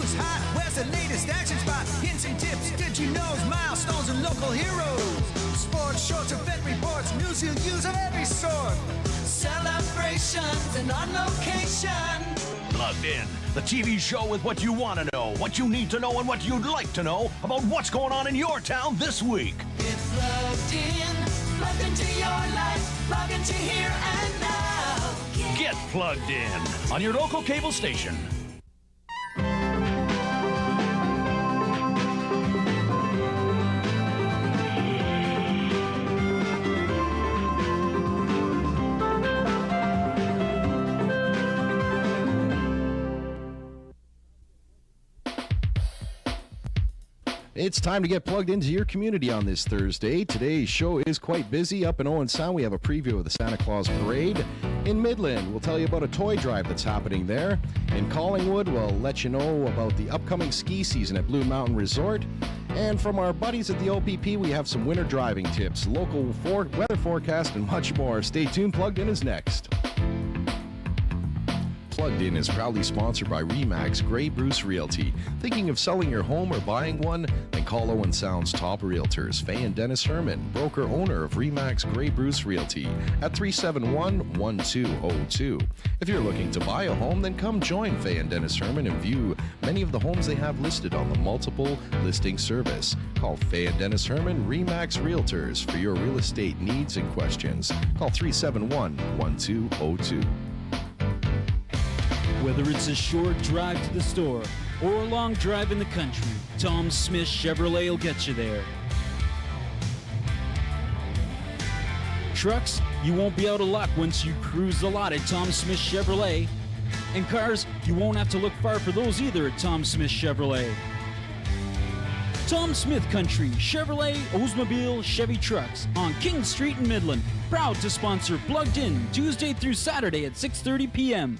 Who's hot? Where's the latest action spot? Hints and tips, did you know? Milestones and local heroes. Sports, shorts, event reports, news you'll use of every sort. Celebrations and on location. Plugged In, the TV show with what you want to know, what you need to know, and what you'd like to know about what's going on in your town this week. Get plugged into your life, plug into here and now. Get plugged in on your local cable station. It's time to get plugged into your community on this Thursday. Today's show is quite busy. Up in Owen Sound, we have a preview of the Santa Claus Parade. In Midland, we'll tell you about a toy drive that's happening there. In Collingwood, we'll let you know about the upcoming ski season at Blue Mountain Resort. And from our buddies at the OPP, we have some winter driving tips, local weather forecast, and much more. Stay tuned. Plugged In is next. Plugged In is proudly sponsored by RE/MAX Grey Bruce Realty. Thinking of selling your home or buying one? Then call Owen Sound's top realtors, Faye and Dennis Herman, broker-owner of RE/MAX Grey Bruce Realty at 371-1202. If you're looking to buy a home, then come join Faye and Dennis Herman and view many of the homes they have listed on the multiple listing service. Call Faye and Dennis Herman, RE/MAX Realtors, for your real estate needs and questions. Call 371-1202. Whether it's a short drive to the store or a long drive in the country, Tom Smith Chevrolet will get you there. Trucks, you won't be out of luck once you cruise the lot at Tom Smith Chevrolet. And cars, you won't have to look far for those either at Tom Smith Chevrolet. Tom Smith Country, Chevrolet, Oldsmobile, Chevy Trucks on King Street in Midland. Proud to sponsor Plugged In Tuesday through Saturday at 6:30 p.m.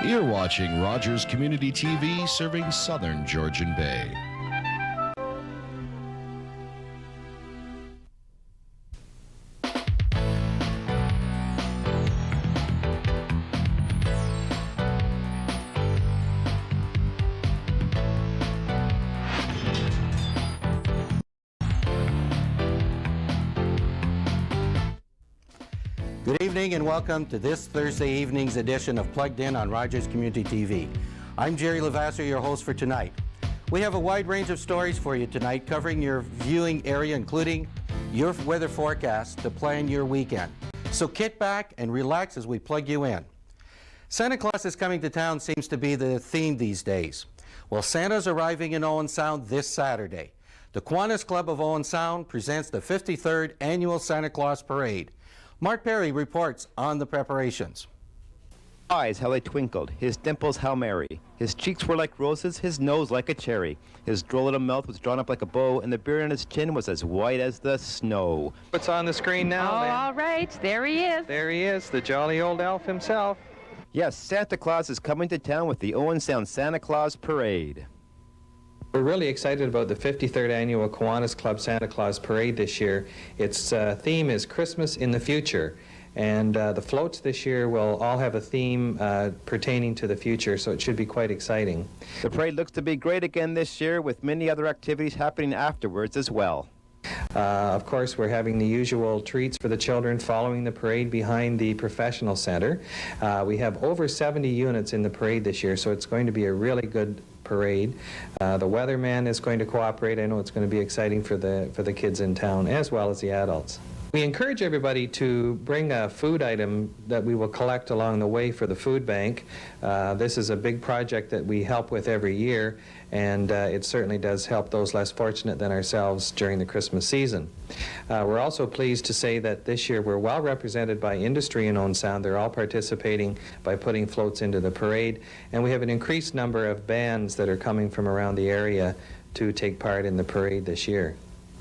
You're watching Rogers Community TV, serving southern Georgian Bay. Good evening and welcome to this Thursday evening's edition of Plugged In on Rogers Community TV. I'm Jerry Levasseur, your host for tonight. We have a wide range of stories for you tonight covering your viewing area, including your weather forecast to plan your weekend. So kick back and relax as we plug you in. Santa Claus is coming to town seems to be the theme these days. Well, Santa's arriving in Owen Sound this Saturday. The Kiwanis Club of Owen Sound presents the 53rd Annual Santa Claus Parade. Mark Perry reports on the preparations. Eyes, how they twinkled, his dimples how merry. His cheeks were like roses, his nose like a cherry. His droll little mouth was drawn up like a bow, and the beard on his chin was as white as the snow. What's on the screen now, Oh, then? all right. There he is. There he is, the jolly old elf himself. Yes, Santa Claus is coming to town with the Owen Sound Santa Claus Parade. We're really excited about the 53rd Annual Kiwanis Club Santa Claus Parade this year. Its theme is Christmas in the Future. And the floats this year will all have a theme pertaining to the future, so it should be quite exciting. The parade looks to be great again this year, with many other activities happening afterwards as well. Of course, we're having the usual treats for the children following the parade behind the professional center. We have over 70 units in the parade this year, so it's going to be a really good parade. The weatherman is going to cooperate. I know it's going to be exciting for the kids in town as well as the adults. We encourage everybody to bring a food item that we will collect along the way for the food bank. This is a big project that we help with every year, and it certainly does help those less fortunate than ourselves during the Christmas season. We're also pleased to say that this year we're well represented by industry in Owen Sound. They're all participating by putting floats into the parade, and we have an increased number of bands that are coming from around the area to take part in the parade this year.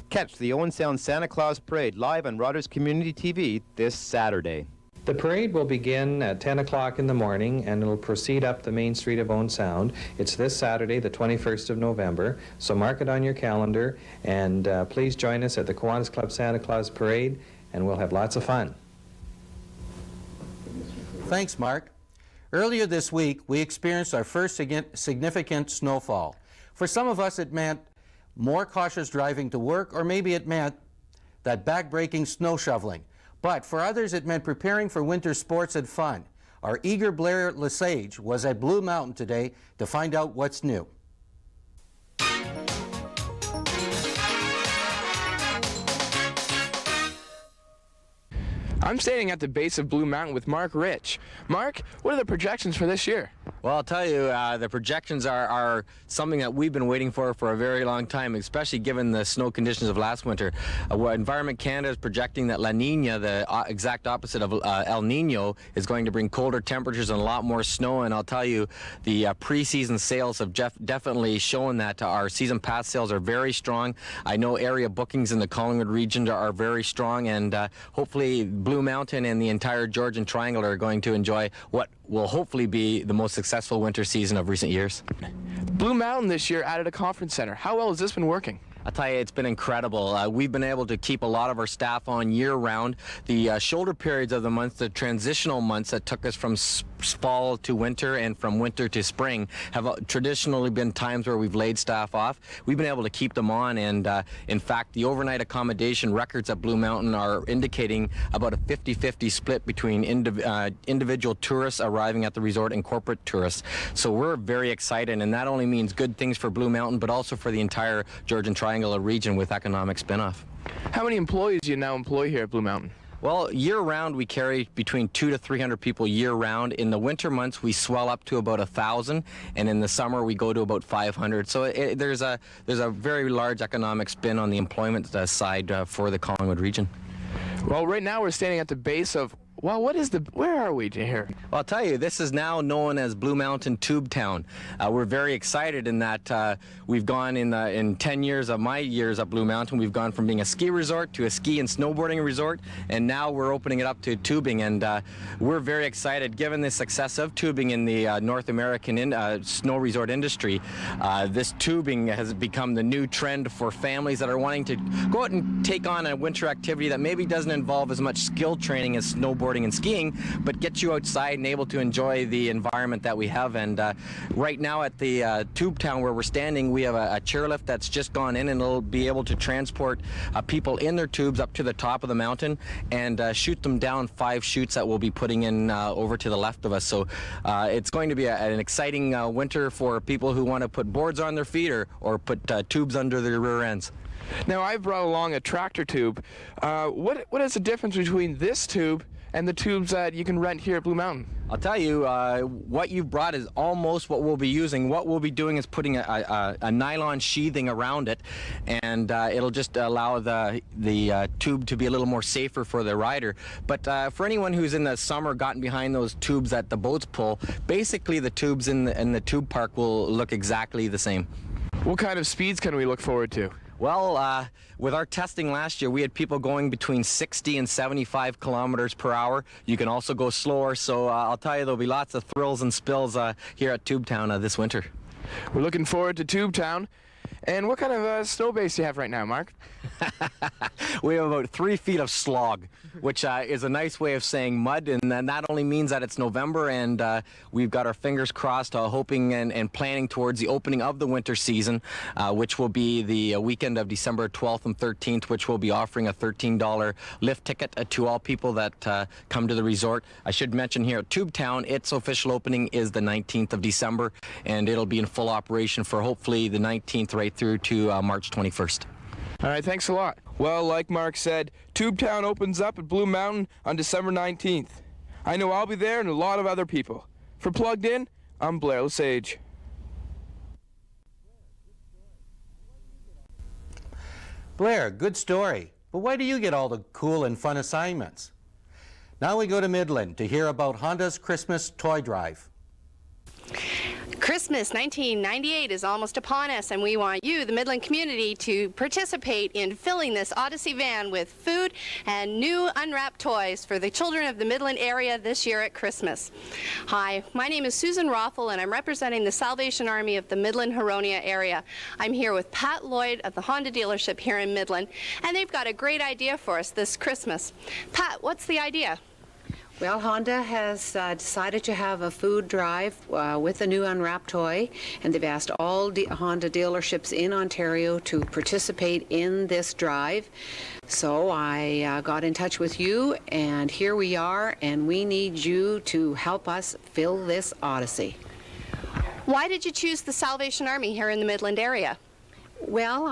Catch the Owen Sound Santa Claus Parade live on Rogers Community TV this Saturday. The parade will begin at 10 o'clock in the morning, and it'll proceed up the main street of Owen Sound. It's this Saturday, the 21st of November, so mark it on your calendar, and please join us at the Kiwanis Club Santa Claus Parade, and we'll have lots of fun. Thanks, Mark. Earlier this week, we experienced our first significant snowfall. For some of us, it meant more cautious driving to work, or maybe it meant that back-breaking snow shoveling. But for others, it meant preparing for winter sports and fun. Our eager Blair Lesage was at Blue Mountain today to find out what's new. I'm standing at the base of Blue Mountain with Mark Rich. Mark, what are the projections for this year? Well, I'll tell you, the projections are something that we've been waiting for a very long time, especially given the snow conditions of last winter. Environment Canada is projecting that La Nina, the exact opposite of El Nino, is going to bring colder temperatures and a lot more snow. And I'll tell you, the preseason sales have definitely shown that our season pass sales are very strong. I know area bookings in the Collingwood region are very strong, and hopefully Blue Mountain and the entire Georgian Triangle are going to enjoy what will hopefully be the most successful winter season of recent years. Blue Mountain this year added a conference center. How well has this been working? I'll tell you, it's been incredible. We've been able to keep a lot of our staff on year-round. The shoulder periods of the month, the transitional months that took us from fall to winter and from winter to spring, have traditionally been times where we've laid staff off. We've been able to keep them on, and in fact, the overnight accommodation records at Blue Mountain are indicating about a 50-50 split between individual tourists arriving at the resort and corporate tourists. So we're very excited, and that only means good things for Blue Mountain, but also for the entire Georgian Triangle region with economic spin-off. How many employees do you now employ here at Blue Mountain? Well, year-round we carry between 200 to 300 people year-round. In the winter months we swell up to about 1,000, and in the summer we go to about 500. So there's a very large economic spin on the employment side for the Collingwood region. Well, right now we're standing at the base of, well, where are we here? Well, I'll tell you, this is now known as Blue Mountain Tube Town. We're very excited in that we've gone in 10 years of my years at Blue Mountain, we've gone from being a ski resort to a ski and snowboarding resort, and now we're opening it up to tubing, and we're very excited. Given the success of tubing in the North American snow resort industry, this tubing has become the new trend for families that are wanting to go out and take on a winter activity that maybe doesn't involve as much skill training as snowboarding and skiing, but get you outside and able to enjoy the environment that we have. And right now at the Tube Town where we're standing, we have a chairlift that's just gone in, and it'll be able to transport people in their tubes up to the top of the mountain and shoot them down 5 chutes that we'll be putting in over to the left of us. So it's going to be an exciting winter for people who want to put boards on their feet or put tubes under their rear ends. Now, I brought along a tractor tube. What is the difference between this tube and the tubes that you can rent here at Blue Mountain? I'll tell you, what you've brought is almost what we'll be using. What we'll be doing is putting a nylon sheathing around it, and it'll just allow the tube to be a little more safer for the rider. But for anyone who's in the summer gotten behind those tubes that the boats pull, basically the tubes in the tube park will look exactly the same. What kind of speeds can we look forward to? Well, with our testing last year, we had people going between 60 and 75 kilometers per hour. You can also go slower, so I'll tell you, there'll be lots of thrills and spills here at Tube Town this winter. We're looking forward to Tube Town. And what kind of snow base do you have right now, Mark? We have about 3 feet of slog, which is a nice way of saying mud, and then that only means that it's November, and we've got our fingers crossed, hoping and planning towards the opening of the winter season, which will be the weekend of December 12th and 13th, which will be offering a $13 lift ticket to all people that come to the resort. I should mention here at Tube Town, its official opening is the 19th of December, and it'll be in full operation for hopefully the 19th right through to March 21st. All right, thanks a lot. Well, like Mark said, Tube Town opens up at Blue Mountain on December 19th. I know I'll be there and a lot of other people. For Plugged In, I'm Blair Lesage. Blair, good story. But why do you get all the cool and fun assignments? Now we go to Midland to hear about Honda's Christmas Toy Drive. Christmas 1998 is almost upon us, and we want you, the Midland community, to participate in filling this Odyssey van with food and new unwrapped toys for the children of the Midland area this year at Christmas. Hi, my name is Susan Rothel, and I'm representing the Salvation Army of the Midland-Huronia area. I'm here with Pat Lloyd of the Honda dealership here in Midland, and they've got a great idea for us this Christmas. Pat, what's the idea? Well, Honda has decided to have a food drive with a new unwrapped toy, and they've asked all Honda dealerships in Ontario to participate in this drive. So I got in touch with you, and here we are, and we need you to help us fill this Odyssey. Why did you choose the Salvation Army here in the Midland area? Well,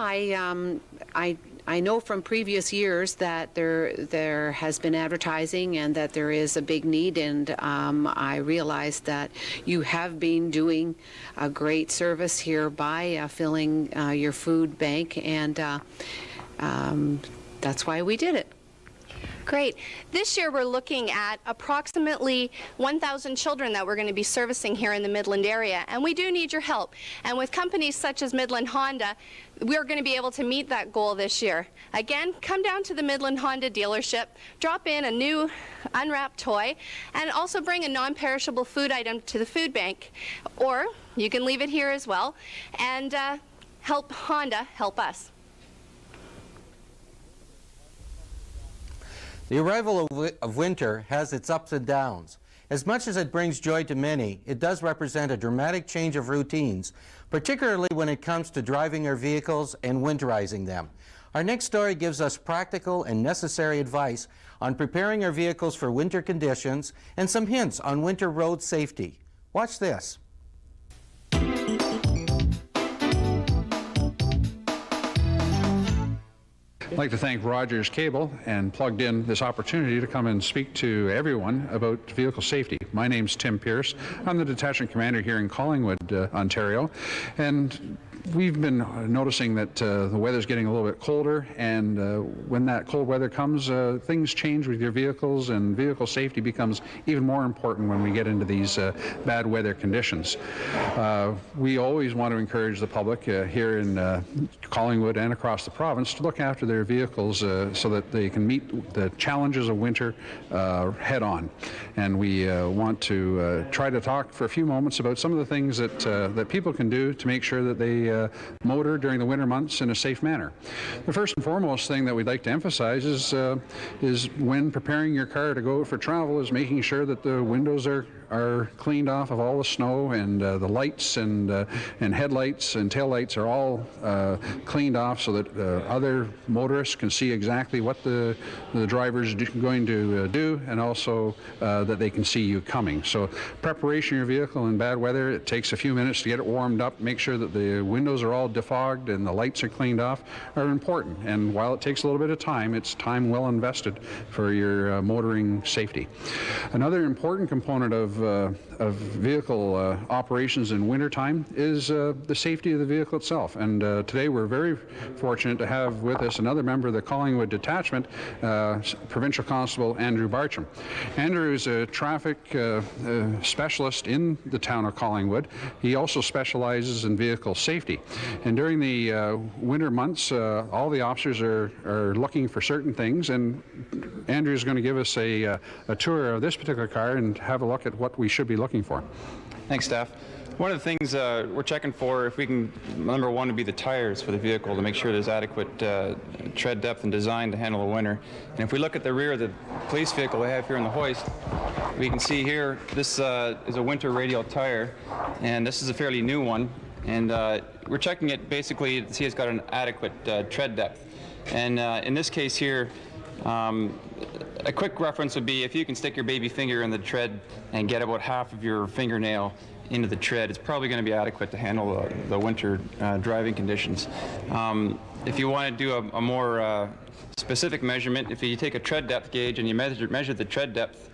I know from previous years that there has been advertising and that there is a big need, and I realized that you have been doing a great service here by filling your food bank, and that's why we did it. Great. This year we're looking at approximately 1,000 children that we're going to be servicing here in the Midland area, and we do need your help. And with companies such as Midland Honda, we're going to be able to meet that goal this year. Again, come down to the Midland Honda dealership, drop in a new unwrapped toy, and also bring a non-perishable food item to the food bank. Or you can leave it here as well and help Honda help us. The arrival of winter has its ups and downs. As much as it brings joy to many, it does represent a dramatic change of routines, particularly when it comes to driving our vehicles and winterizing them. Our next story gives us practical and necessary advice on preparing our vehicles for winter conditions and some hints on winter road safety. Watch this. I'd like to thank Rogers Cable and Plugged In this opportunity to come and speak to everyone about vehicle safety. My name's Tim Pierce. I'm the detachment commander here in Collingwood, Ontario, and we've been noticing that the weather's getting a little bit colder, and when that cold weather comes, things change with your vehicles, and vehicle safety becomes even more important when we get into these bad weather conditions. We always want to encourage the public here in Collingwood and across the province to look after their vehicles so that they can meet the challenges of winter head on. And we want to try to talk for a few moments about some of the things that people can do to make sure that they motor during the winter months in a safe manner. The first and foremost thing that we'd like to emphasize is when preparing your car to go for travel is making sure that the windows are cleaned off of all the snow, and the lights and headlights and taillights are all cleaned off so that other motorists can see exactly what the driver's going to do, and also that they can see you coming. So preparation of your vehicle in bad weather, it takes a few minutes to get it warmed up, make sure that the windows are all defogged and the lights are cleaned off, are important. And while it takes a little bit of time, it's time well invested for your motoring safety. Another important component of vehicle operations in wintertime is the safety of the vehicle itself. And today we're very fortunate to have with us another member of the Collingwood Detachment, Provincial Constable Andrew Bartram. Andrew is a traffic specialist in the town of Collingwood. He also specializes in vehicle safety. And during the winter months, all the officers are looking for certain things, and Andrew is going to give us a tour of this particular car and have a look at what we should be looking for. Thanks, Steph. One of the things we're checking for, if we can, number one would be the tires for the vehicle to make sure there's adequate tread depth and design to handle the winter. And if we look at the rear of the police vehicle we have here in the hoist, we can see here this is a winter radial tire, and this is a fairly new one. And we're checking it basically to see it's got an adequate tread depth. And in this case here, a quick reference would be if you can stick your baby finger in the tread and get about half of your fingernail into the tread, it's probably going to be adequate to handle the winter driving conditions. If you want to do a more specific measurement, if you take a tread depth gauge and you measure the tread depth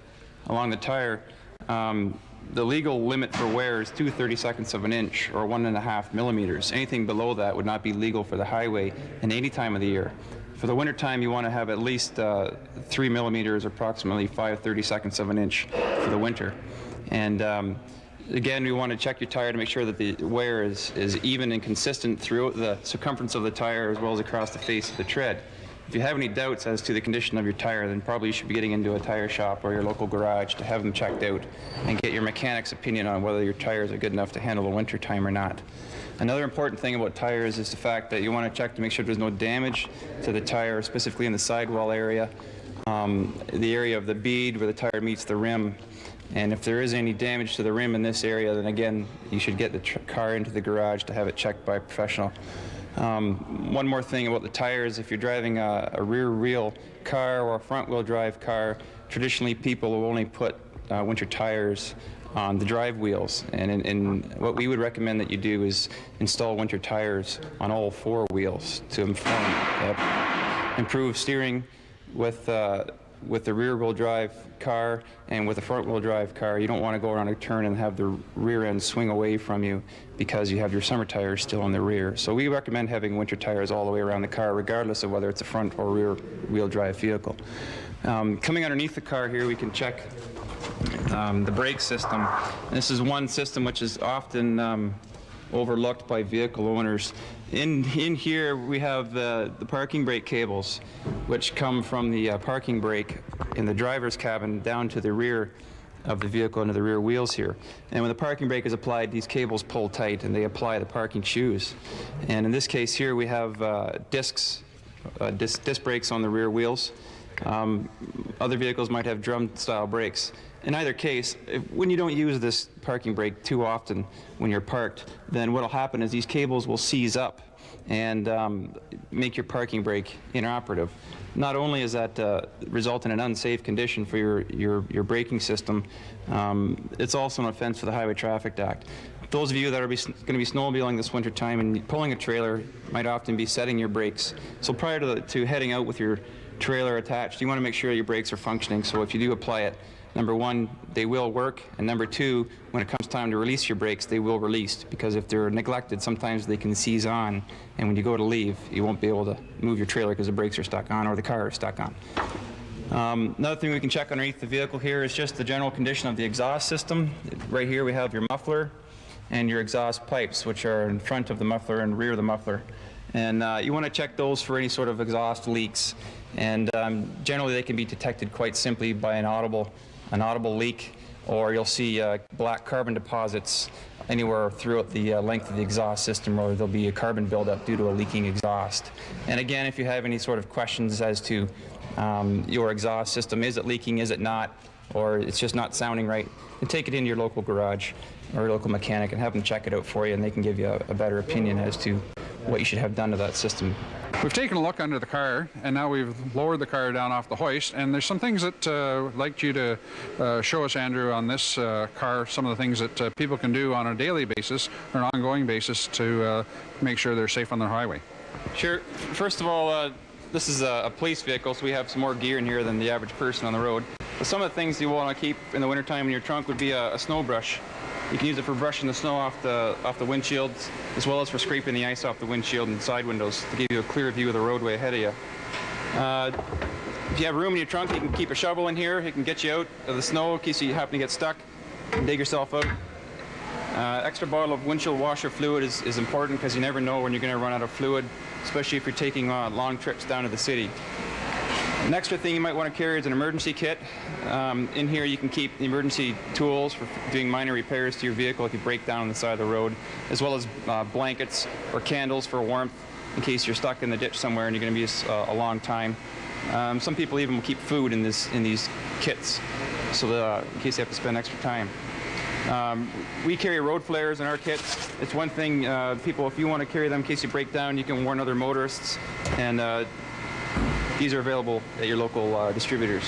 along the tire, the legal limit for wear is 2/32 of an inch, or 1.5 millimeters. Anything below that would not be legal for the highway in any time of the year. For the winter time, you want to have at least 3 millimeters, approximately 5/32 of an inch for the winter. And again, we want to check your tire to make sure that the wear is even and consistent throughout the circumference of the tire as well as across the face of the tread. If you have any doubts as to the condition of your tire, then probably you should be getting into a tire shop or your local garage to have them checked out and get your mechanic's opinion on whether your tires are good enough to handle the winter time or not. Another important thing about tires is the fact that you want to check to make sure there's no damage to the tire, specifically in the sidewall area. the area of the bead where the tire meets the rim. And if there is any damage to the rim in this area, then again, you should get the car into the garage to have it checked by a professional. One more thing about the tires: if you're driving a rear wheel car or a front wheel drive car, traditionally people will only put winter tires on the drive wheels, and what we would recommend that you do is install winter tires on all four wheels to improve steering with the rear wheel drive car, and with the front wheel drive car you don't want to go around a turn and have the rear end swing away from you because you have your summer tires still on the rear. So we recommend having winter tires all the way around the car, regardless of whether it's a front or rear wheel drive vehicle. Coming underneath the car here, we can check the brake system. And this is one system which is often overlooked by vehicle owners. In here we have the parking brake cables, which come from the parking brake in the driver's cabin down to the rear of the vehicle, into the rear wheels here. And when the parking brake is applied, these cables pull tight and they apply the parking shoes. And in this case here we have disc brakes on the rear wheels. Other vehicles might have drum-style brakes. In either case, when you don't use this parking brake too often when you're parked, then what will happen is these cables will seize up and make your parking brake inoperative. Not only is that result in an unsafe condition for your braking system, it's also an offense for the Highway Traffic Act. Those of you that are going to be snowmobiling this winter time and pulling a trailer might often be setting your brakes. So prior to heading out with your trailer attached, you want to make sure your brakes are functioning. So if you do apply it, number one, they will work, and number two, when it comes time to release your brakes, they will release, because if they're neglected, sometimes they can seize on, and when you go to leave, you won't be able to move your trailer because the brakes are stuck on or the car is stuck on. Another thing we can check underneath the vehicle here is just the general condition of the exhaust system. Right here we have your muffler and your exhaust pipes, which are in front of the muffler and rear of the muffler. And you want to check those for any sort of exhaust leaks. And generally they can be detected quite simply by an audible leak, or you'll see black carbon deposits anywhere throughout the length of the exhaust system, or there'll be a carbon buildup due to a leaking exhaust. And again, if you have any sort of questions as to your exhaust system, is it leaking, is it not, or it's just not sounding right, then take it into your local garage or your local mechanic and have them check it out for you, and they can give you a better opinion as to what you should have done to that system. We've taken a look under the car, and now we've lowered the car down off the hoist, and there's some things that I'd like you to show us, Andrew, on this car, some of the things that people can do on a daily basis or an ongoing basis to make sure they're safe on their highway. Sure. First of all, this is a police vehicle, so we have some more gear in here than the average person on the road. But some of the things you want to keep in the wintertime in your trunk would be a snow brush. You can use it for brushing the snow off the windshields, as well as for scraping the ice off the windshield and side windows to give you a clear view of the roadway ahead of you. If you have room in your trunk, you can keep a shovel in here. It can get you out of the snow in case you happen to get stuck and dig yourself out. Extra bottle of windshield washer fluid is important, because you never know when you're going to run out of fluid, especially if you're taking long trips down to the city. An extra thing you might want to carry is an emergency kit. In here you can keep the emergency tools for doing minor repairs to your vehicle if you break down on the side of the road, as well as blankets or candles for warmth in case you're stuck in the ditch somewhere and you're going to be a long time. Some people even will keep food in these kits, so that, in case you have to spend extra time. We carry road flares in our kits. It's one thing, people, if you want to carry them in case you break down, you can warn other motorists, and these are available at your local distributors.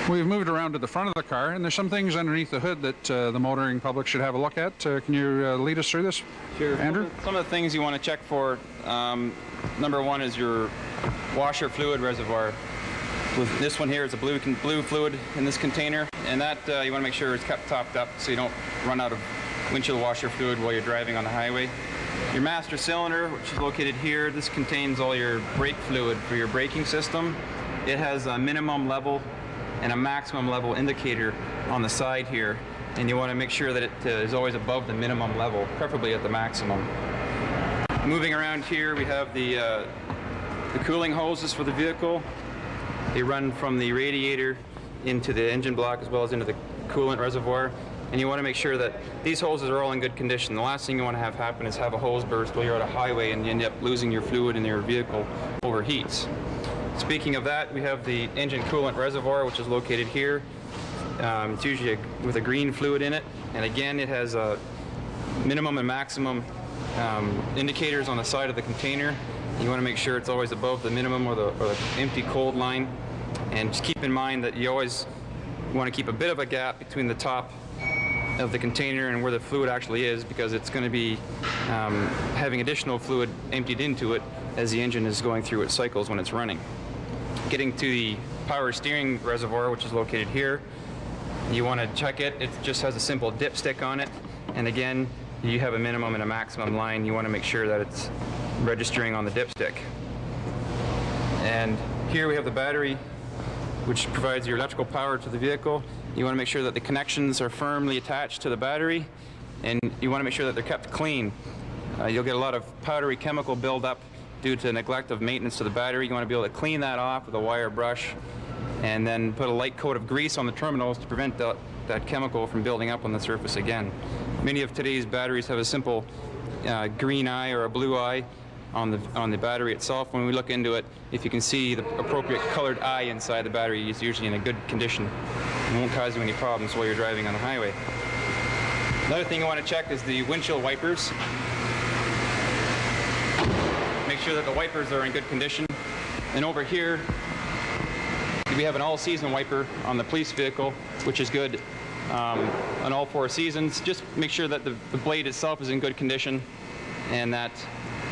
We've moved around to the front of the car, and there's some things underneath the hood that the motoring public should have a look at. Can you lead us through this, Sure. Andrew? Some of the things you want to check for, number one is your washer fluid reservoir. With this one here is a blue fluid in this container, and that you want to make sure it's kept topped up so you don't run out of windshield washer fluid while you're driving on the highway. Your master cylinder, which is located here, this contains all your brake fluid for your braking system. It has a minimum level and a maximum level indicator on the side here, and you want to make sure that it is always above the minimum level, preferably at the maximum. Moving around here, we have the cooling hoses for the vehicle. They run from the radiator into the engine block as well as into the coolant reservoir. And you want to make sure that these hoses are all in good condition. The last thing you want to have happen is have a hose burst while you're on a highway and you end up losing your fluid and your vehicle overheats. Speaking of that, we have the engine coolant reservoir, which is located here. It's usually with a green fluid in it, and again, it has a minimum and maximum indicators on the side of the container. You want to make sure it's always above the minimum or the empty cold line, and just keep in mind that you always want to keep a bit of a gap between the top of the container and where the fluid actually is, because it's going to be having additional fluid emptied into it as the engine is going through its cycles when it's running. Getting to the power steering reservoir, which is located here, you want to check it. It just has a simple dipstick on it, and again, you have a minimum and a maximum line. You want to make sure that it's registering on the dipstick. And here we have the battery, which provides your electrical power to the vehicle. You want to make sure that the connections are firmly attached to the battery, and you want to make sure that they're kept clean. You'll get a lot of powdery chemical buildup due to neglect of maintenance to the battery. You want to be able to clean that off with a wire brush, and then put a light coat of grease on the terminals to prevent that chemical from building up on the surface again. Many of today's batteries have a simple green eye or a blue eye on the battery itself. When we look into it, if you can see the appropriate colored eye inside the battery, it's usually in a good condition. It won't cause you any problems while you're driving on the highway. Another thing you want to check is the windshield wipers. Make sure that the wipers are in good condition. And over here, we have an all-season wiper on the police vehicle, which is good on all 4 seasons. Just make sure that the blade itself is in good condition and that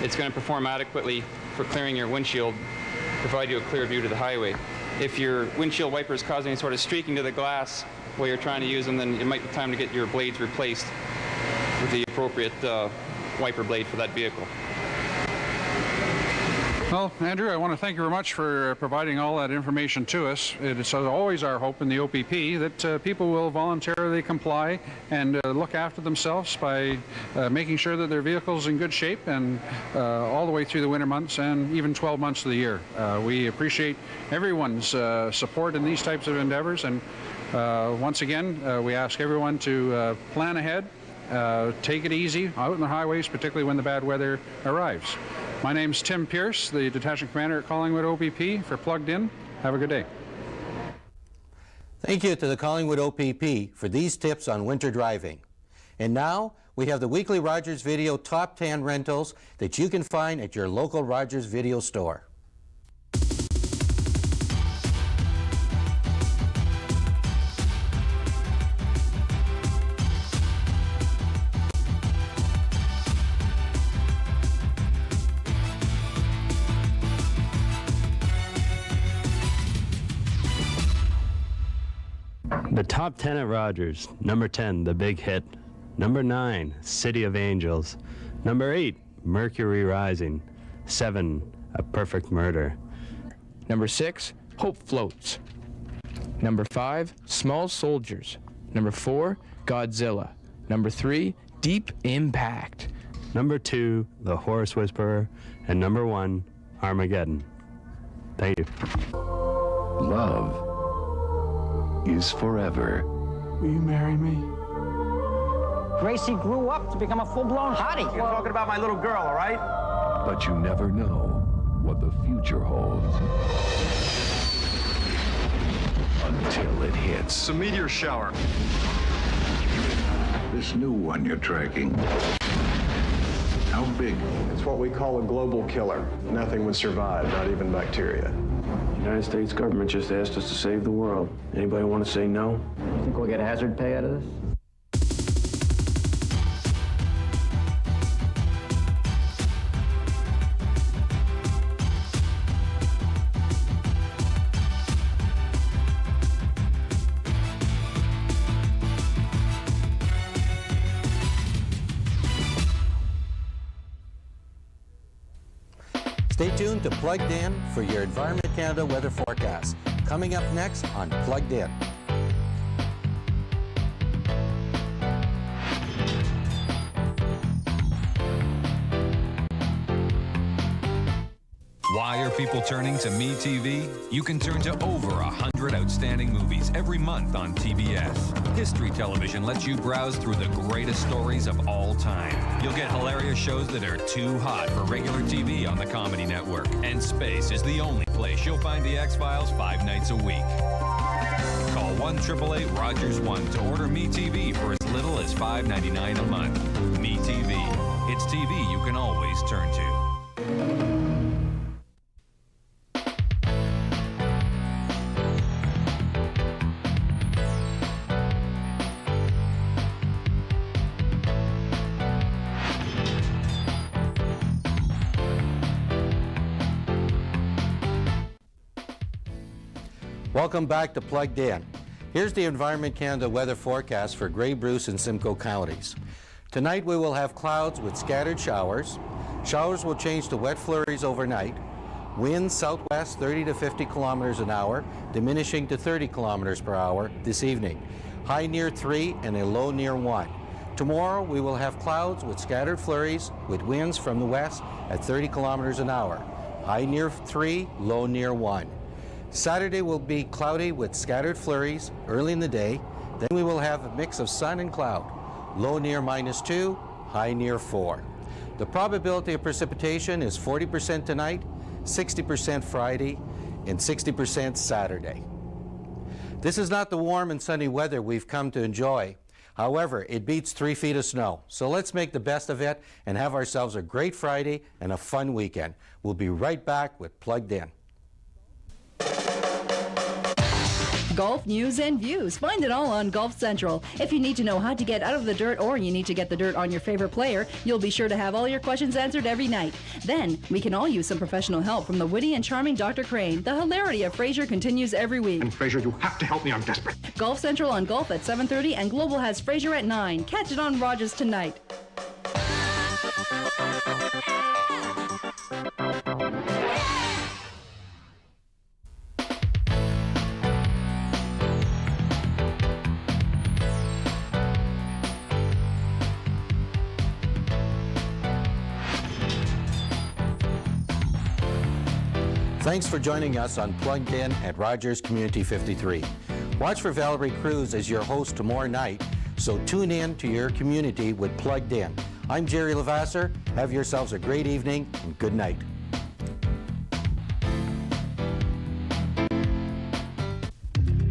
it's going to perform adequately for clearing your windshield, provide you a clear view to the highway. If your windshield wipers cause any sort of streaking to the glass while you're trying to use them, then it might be time to get your blades replaced with the appropriate wiper blade for that vehicle. Well, Andrew, I want to thank you very much for providing all that information to us. It's always our hope in the OPP that people will voluntarily comply and look after themselves by making sure that their vehicle's in good shape, and all the way through the winter months and even 12 months of the year. We appreciate everyone's support in these types of endeavors, and once again, we ask everyone to plan ahead, take it easy out on the highways, particularly when the bad weather arrives. My name's Tim Pierce, the Detachment Commander at Collingwood OPP for Plugged In. Have a good day. Thank you to the Collingwood OPP for these tips on winter driving. And now, we have the weekly Rogers Video Top 10 rentals that you can find at your local Rogers Video store. The top 10 at Rogers. Number 10, The Big Hit. Number 9, City of Angels. Number 8, Mercury Rising. 7, A Perfect Murder. Number 6, Hope Floats. Number 5, Small Soldiers. Number 4, Godzilla. Number 3, Deep Impact. Number 2, The Horse Whisperer. And number 1, Armageddon. Thank you. Love is forever. Will you marry me? Gracie grew up to become a full-blown hottie. You're talking about my little girl, all right? But you never know what the future holds until it hits. It's a meteor shower. This new one you're tracking, how big? It's what we call a global killer. Nothing would survive, not even bacteria. The United States government just asked us to save the world. Anybody want to say no? You think we'll get hazard pay out of this? Stay tuned to Plugged In for your Environment Canada weather forecast. Coming up next on Plugged In. Why are people turning to MeTV? You can turn to over 100 outstanding movies every month on TBS. History Television lets you browse through the greatest stories of all time. You'll get hilarious shows that are too hot for regular TV on the Comedy Network. And space is the only place, you'll find the X-Files 5 nights a week. Call 1-888-ROGERS-1 to order MeTV for as little as $5.99 a month. MeTV. It's TV you can always turn to. Welcome back to Plugged In. Here's the Environment Canada weather forecast for Grey Bruce and Simcoe counties. Tonight we will have clouds with scattered showers. Showers will change to wet flurries overnight. Winds southwest 30 to 50 kilometers an hour, diminishing to 30 kilometers per hour this evening. High near 3 and a low near 1. Tomorrow we will have clouds with scattered flurries with winds from the west at 30 kilometers an hour. High near 3, low near 1. Saturday will be cloudy with scattered flurries early in the day. Then we will have a mix of sun and cloud. Low near -2, high near 4. The probability of precipitation is 40% tonight, 60% Friday, and 60% Saturday. This is not the warm and sunny weather we've come to enjoy. However, it beats 3 feet of snow. So let's make the best of it and have ourselves a great Friday and a fun weekend. We'll be right back with Plugged In. Golf news and views. Find it all on Golf Central. If you need to know how to get out of the dirt or you need to get the dirt on your favorite player, you'll be sure to have all your questions answered every night. Then, we can all use some professional help from the witty and charming Dr. Crane. The hilarity of Frasier continues every week. And Fraser, you have to help me. I'm desperate. Golf Central on Golf at 7:30 and Global has Frasier at 9. Catch it on Rogers tonight. Thanks for joining us on Plugged In at Rogers Community 53. Watch for Valerie Cruz as your host tomorrow night, so tune in to your community with Plugged In. I'm Jerry Levasseur. Have yourselves a great evening and good night.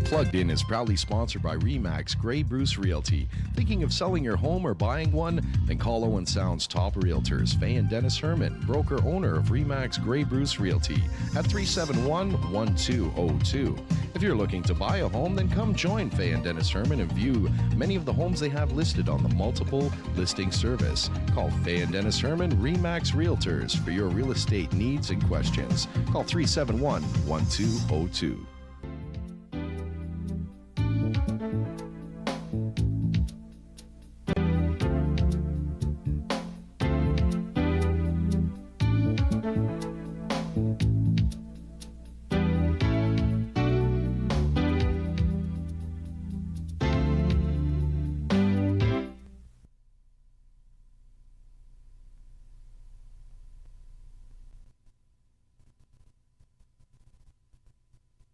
Plugged In is proudly sponsored by RE/MAX Grey Bruce Realty. Thinking of selling your home or buying one? Then call Owen Sound's top realtors, Faye and Dennis Herman, broker-owner of RE/MAX Grey Bruce Realty at 371-1202. If you're looking to buy a home, then come join Faye and Dennis Herman and view many of the homes they have listed on the multiple listing service. Call Faye and Dennis Herman, RE/MAX Realtors, for your real estate needs and questions. Call 371-1202.